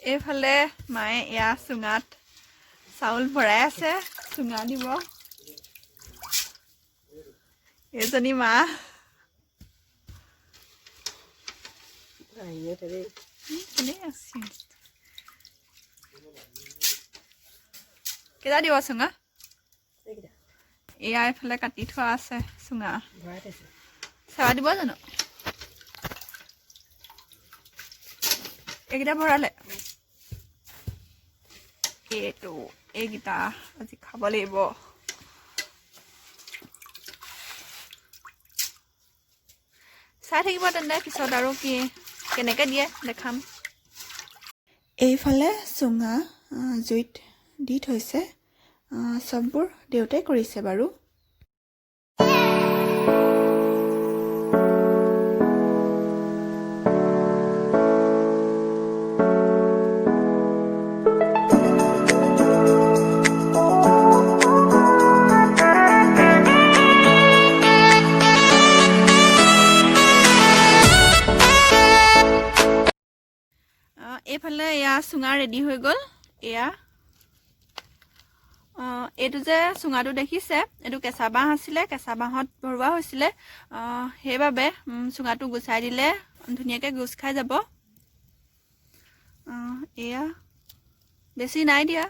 এইফালে মায়ে এয়া চুঙাত চাউল ভৰাই আছে চুঙা দিব এজনী মা কেইটা দিব চুঙা এয়া এইফালে কাটি থোৱা আছে চুঙা চেৱা দিব জানো এইকেইটা ভৰালে এইকেইটা আজি খাব লাগিব চাই থাকিব তেন্তে পিছত আৰু কি কেনেকৈ দিয়ে দেখাম এইফালে চুঙা জুইত দি থৈছে চববোৰ দেউতাই কৰিছে বাৰু এইফালে এয়া চুঙা ৰেডি হৈ গ'ল এয়া এইটো যে চুঙাটো দেখিছে এইটো কেঁচা বাঁহ আছিলে কেঁচা বাঁহত ভৰোৱা হৈছিলে সেইবাবে চুঙাটো গুচাই দিলে ধুনীয়াকৈ গোচ খাই যাব এয়া বেছি নাই দিয়া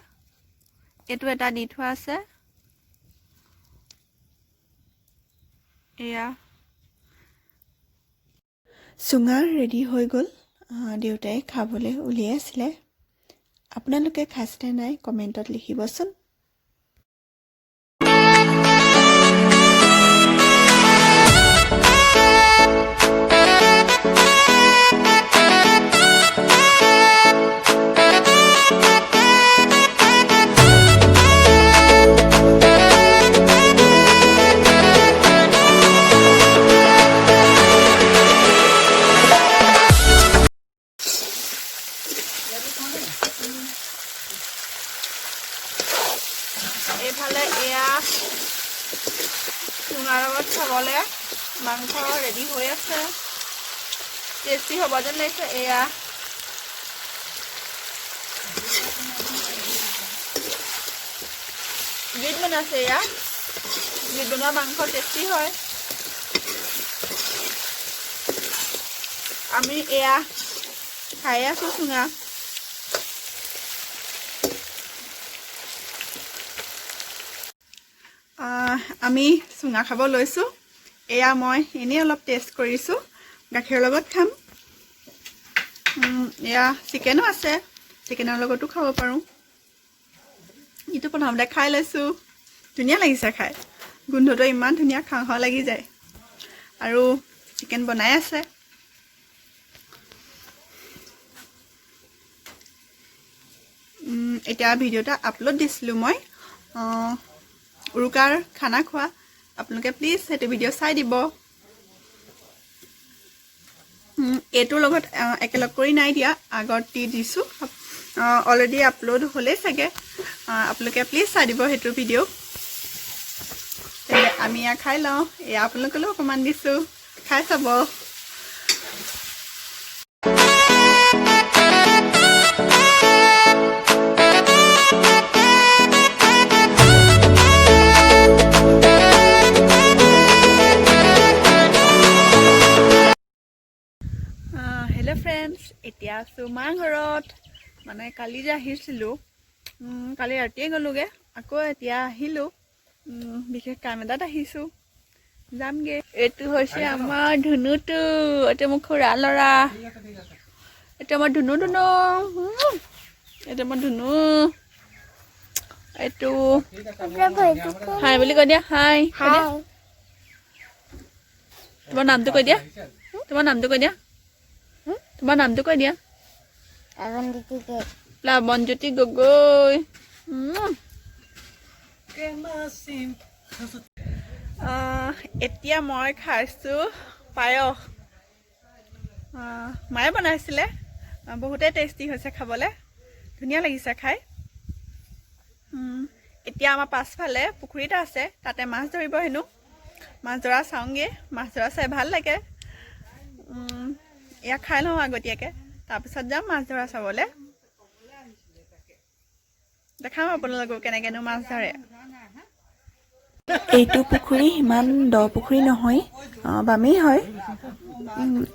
এইটো এটা দি থোৱা আছে এয়া চুঙা ৰেডি হৈ গ'ল দেউতাই খাবলৈ উলিয়াই আছিলে আপোনালোকে খাইছেনে নাই কমেণ্টত লিখিবচোন এইফালে এয়া চুঙাৰ লগত খাবলৈ মাংস ৰেডি হৈ আছে টেষ্টি হ'ব যেন লাগিছে এয়া জুইত বনাইছে এয়া জুইত বনোৱা মাংস টেষ্টি হয় আমি এয়া খাই আছোঁ চুঙা আমি চুঙা খাব লৈছোঁ এয়া মই এনেই অলপ টেষ্ট কৰিছোঁ গাখীৰৰ লগত খাম এয়া চিকেনো আছে চিকেনৰ লগতো খাব পাৰোঁ এইটো প্ৰথমতে খাই লৈছোঁ ধুনীয়া লাগিছে খাই গোন্ধটো ইমান ধুনীয়া খাওঁ খাওঁ লাগি যায় আৰু চিকেন বনাই আছে এতিয়া ভিডিঅ' এটা আপলোড দিছিলোঁ মই উৰুকাৰ খানা খোৱা আপোনালোকে প্লিজ সেইটো ভিডিঅ' চাই দিব এইটোৰ লগত একেলগ কৰি নাই দিয়া আগত দি দিছোঁ অলৰেডি আপলোড হ'লেই চাগে আপোনালোকে প্লিজ চাই দিব সেইটো ভিডিঅ' আমি এয়া খাই লওঁ এয়া আপোনালোকলৈও অকণমান দিছোঁ খাই চাব ফ্ৰেণ্ডছ এতিয়া আছোঁ মাৰ ঘৰত মানে কালি যে আহিছিলোঁ কালি ৰাতিয়ে গ'লোগৈ আকৌ এতিয়া আহিলোঁ বিশেষ কাম এটাত আহিছোঁ যামগৈ এইটো হৈছে আমাৰ ধুনুটো এইটো মোৰ খুৰা ল'ৰা এইটো আমাৰ ধুনু এইটো আমাৰ ধুনু এইটো হাই বুলি কৈ দিয়া হাই তোমাৰ নামটো কৈ দিয়া তোমাৰ নামটো কৈ দিয়া তোমাৰ নামটো কৈ দিয়া প্লাৱনজ্যোতি গগৈ এতিয়া মই খাইছোঁ পায়স মায়ে বনাইছিলে বহুতেই টেষ্টি হৈছে খাবলৈ ধুনীয়া লাগিছে খাই এতিয়া আমাৰ পাছফালে পুখুৰী এটা আছে তাতে মাছ ধৰিব হেনো মাছ ধৰা চাওঁগৈ মাছ ধৰা চাই ভাল লাগে ইয়াক খাই লওঁ আগতীয়াকৈ তাৰপিছত যাম মাছ ধৰা চাবলৈ দেখাম আপোনালোকক কেনেকৈনো মাছ ধৰে এইটো পুখুৰী সিমান দ পুখুৰী নহয় বামেই হয়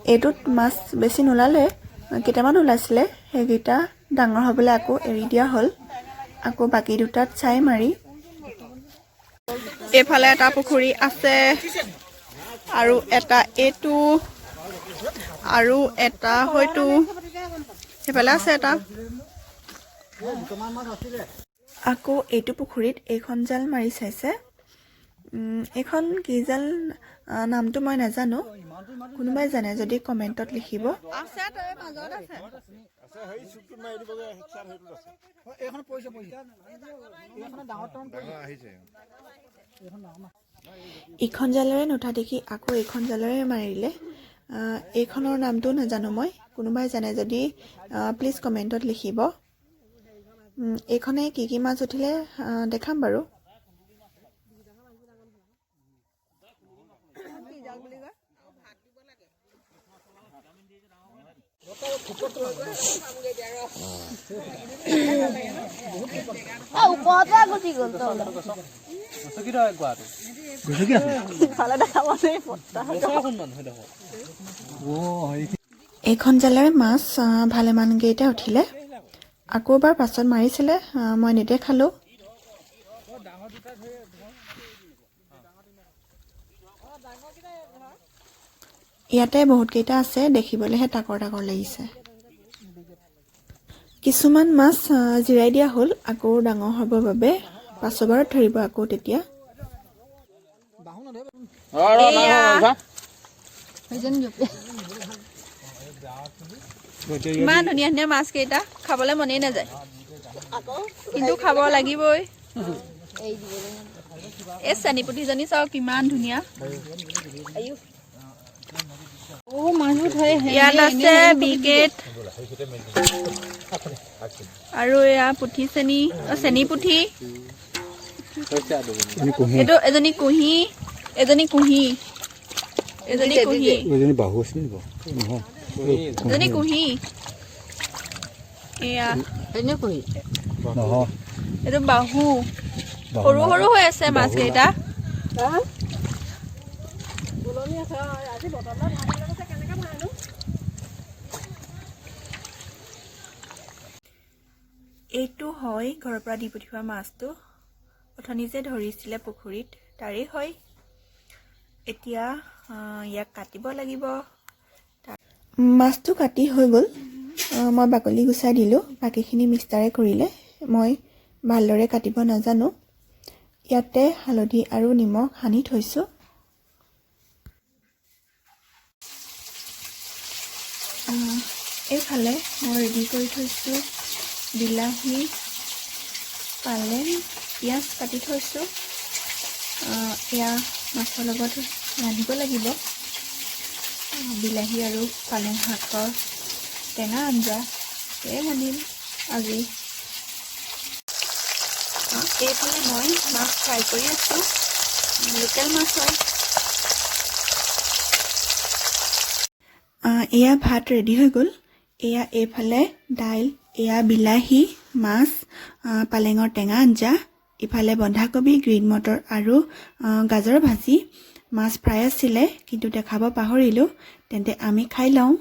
এইটোত মাছ বেছি নোলালে কেইটামান ওলাইছিলে সেইকেইটা ডাঙৰ হ'বলৈ আকৌ এৰি দিয়া হ'ল আকৌ বাকী দুটাত চাই মাৰি এইফালে এটা পুখুৰী আছে আৰু এটা এইটো আৰু এটা হয়তো সেইফালে আছে এটা আকৌ এইটো পুখুৰীত এইখন জাল মাৰি চাইছে এইখন কি জাল নামটো মই নাজানো কোনোবাই জানে যদি কমেণ্টত লিখিব ইখন জালেৰে নুঠা দেখি আকৌ এইখন জালেৰে মাৰিলে এইখনৰ নামটো নাজানো মই কোনোবাই জানে যদি প্লিজ কমেণ্টত লিখিব এইখনে কি মাছ উঠিলে দেখাম বাৰু এইখন জালেৰে মাছ ভালেমানকেইটা উঠিলে আকৌ এবাৰ পাছত মাৰিছিলে মই নেদেখালোঁ ইয়াতে বহুতকেইটা আছে দেখিবলৈহে টাকৰ টাকৰ লাগিছে কিছুমান মাছ জিৰাই দিয়া হ'ল আকৌ ডাঙৰ হ'বৰ বাবে পাছৰবাৰত ধৰিব আকৌ তেতিয়া ইমান ধুনীয়া ধুনীয়া মাছকেইটা খাবলৈ মনেই নাযায় কিন্তু খাব লাগিবই এই চেনিপুঠিজনী চাওক কিমান ধুনীয়া ইয়াত আছে বিকেট আৰু এয়া পুঠি চেনি পুঠি এইটো এজনী কুঁহি এজনী কুঁহি এজনী কুঁহি এজনী কুঁহি এয়া এইটো বাহু সৰু সৰু হৈ আছে মাছকেইটা এইটো হয় ঘৰৰ পৰা দি পঠিওৱা মাছটো অথনি যে ধৰিছিলে পুখুৰীত তাৰেই হয় এতিয়া ইয়াক কাটিব লাগিব মাছটো কাটি হৈ গ'ল মই বাকলি গুচাই দিলোঁ বাকীখিনি মিষ্টাৰে কৰিলে মই ভালদৰে কাটিব নাজানো ইয়াতে হালধি আৰু নিমখ সানি থৈছোঁ এইফালে মই ৰেডি কৰি থৈছোঁ বিলাহী পালেং পিঁয়াজ কাটি থৈছোঁ এয়া মাছৰ লগত ৰান্ধিব লাগিব বিলাহী আৰু পালেং শাকৰ টেঙা আঞ্জা এয়ে ৰান্ধিম আজি এইফালে মই মাছ ফ্ৰাই কৰি আছোঁ লোকেল মাছ হয় এয়া ভাত ৰেডি হৈ গ'ল এয়া এইফালে দাইল এয়া বিলাহী মাছ পালেঙৰ টেঙা আঞ্জা ইফালে বন্ধাকবি গ্ৰীণ মটৰ আৰু গাজৰ ভাজি মাছ ফ্ৰাই আছিলে কিন্তু দেখাব পাহৰিলোঁ তেন্তে আমি খাই লওঁ